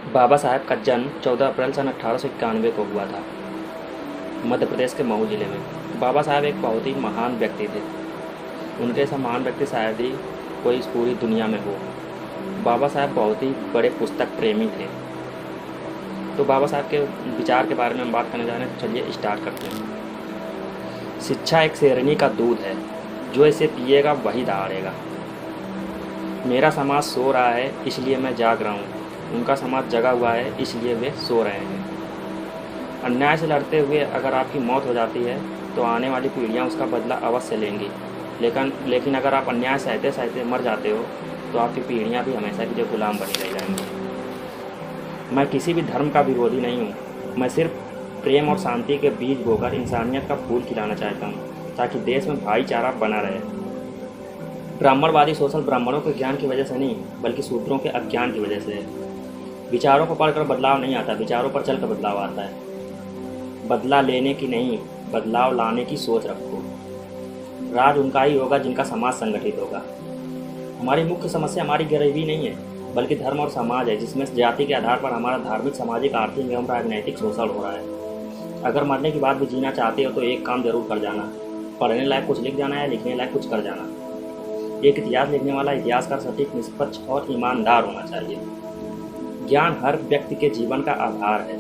बाबा साहब का जन्म 14 अप्रैल सन 1891 को हुआ था, मध्य प्रदेश के मऊ जिले में। बाबा साहब एक बहुत ही महान व्यक्ति थे। उनके ऐसा महान व्यक्ति शायद ही कोई इस पूरी दुनिया में हो। बाबा साहब बहुत ही बड़े पुस्तक प्रेमी थे। तो बाबा साहब के विचार के बारे में हम बात करने जा रहे हैं, तो चलिए स्टार्ट करते हैं। शिक्षा एक शेरनी का दूध है, जो इसे पिएगा वही दहाड़ेगा। मेरा समाज सो रहा है इसलिए मैं जाग रहा हूँ, उनका समाज जगा हुआ है इसलिए वे सो रहे हैं। अन्याय से लड़ते हुए अगर आपकी मौत हो जाती है तो आने वाली पीढ़ियाँ उसका बदला अवश्य लेंगी, लेकिन अगर आप अन्याय सहते सहते मर जाते हो तो आपकी पीढ़ियाँ भी हमेशा के लिए गुलाम बनी रह जाएंगी। मैं किसी भी धर्म का विरोधी नहीं हूँ, मैं सिर्फ प्रेम और शांति के बीज बोकर इंसानियत का फूल खिलाना चाहता हूँ, ताकि देश में भाईचारा बना रहे। ब्राह्मणवादी शोषण ब्राह्मणों के ज्ञान की वजह से नहीं, बल्कि शूद्रों के अज्ञान की वजह से है। विचारों को पढ़कर बदलाव नहीं आता, विचारों पर चलकर बदलाव आता है। बदला लेने की नहीं, बदलाव लाने की सोच रखो। राज उनका ही होगा जिनका समाज संगठित होगा। हमारी मुख्य समस्या हमारी गरीबी नहीं है, बल्कि धर्म और समाज है, जिसमें जाति के आधार पर हमारा धार्मिक, सामाजिक, आर्थिक एवं राजनैतिक शोषण हो रहा है। अगर मरने के बाद भी जीना चाहते हो तो एक काम जरूर कर जाना, पढ़ने लायक कुछ लिख जाना है, लिखने लायक कुछ कर जाना। एक इतिहास लिखने वाला इतिहासकार सटीक, निष्पक्ष और ईमानदार होना चाहिए। ज्ञान हर व्यक्ति के जीवन का आधार है।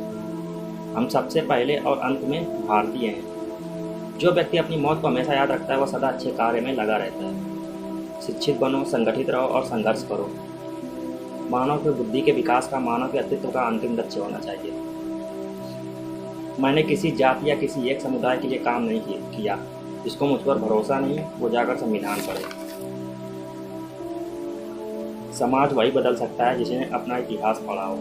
हम सबसे पहले और अंत में भारतीय हैं। जो व्यक्ति अपनी मौत को हमेशा याद रखता है वह सदा अच्छे कार्य में लगा रहता है। शिक्षित बनो, संगठित रहो और संघर्ष करो। मानव की बुद्धि के विकास का, मानव के अस्तित्व का अंतिम लक्ष्य होना चाहिए। मैंने किसी जाति या किसी एक समुदाय के लिए काम नहीं किया। जिसको मुझ पर भरोसा नहीं वो जाकर संविधान पढ़े। समाज वही बदल सकता है जिसने अपना इतिहास पढ़ा हो।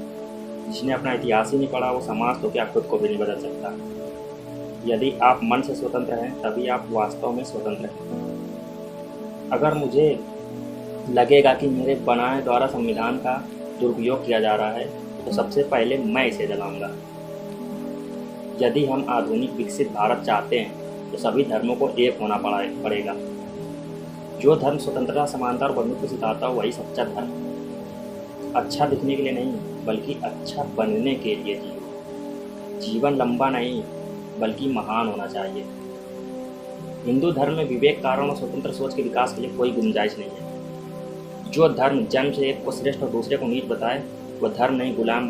जिसने अपना इतिहास ही नहीं पढ़ा वो समाज तो क्या खुद को भी नहीं बदल सकता। यदि आप मन से स्वतंत्र हैं तभी आप वास्तव में स्वतंत्र हैं। अगर मुझे लगेगा कि मेरे बनाए द्वारा संविधान का दुरुपयोग किया जा रहा है तो सबसे पहले मैं इसे जलाऊंगा। यदि हम आधुनिक विकसित भारत चाहते हैं तो सभी धर्मों को एक होना पड़ेगा। जो धर्म स्वतंत्रता, समानता और बंधुत्व सिखाता हो वही सच्चा धर्म। अच्छा दिखने के लिए नहीं, बल्कि अच्छा बनने के लिए जियो। जीवन लंबा नहीं बल्कि महान होना चाहिए। हिंदू धर्म में विवेक, कारण और स्वतंत्र सोच के विकास के लिए कोई गुंजाइश नहीं है। जो धर्म जन्म से एक को श्रेष्ठ और दूसरे को नीच बताए वह धर्म नहीं, गुलाम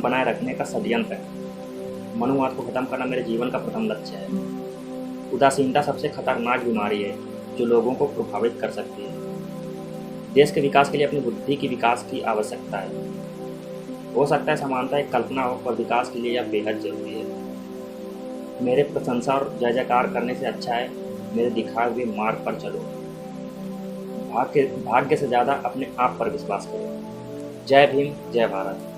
बनाए रखने का षड्यंत्र है। मनुवाद को खत्म करना मेरे जीवन का प्रथम लक्ष्य है। उदासीनता सबसे खतरनाक बीमारी है जो लोगों को प्रभावित कर सकती है। देश के विकास के लिए अपनी बुद्धि की विकास की आवश्यकता है। हो सकता है समानता एक कल्पना हो, पर विकास के लिए यह बेहद जरूरी है। मेरे प्रशंसा और जय जयकार करने से अच्छा है मेरे दिखाए हुए मार्ग पर चलो। भाग्य से ज़्यादा अपने आप पर विश्वास करो। जय भीम, जय भारत।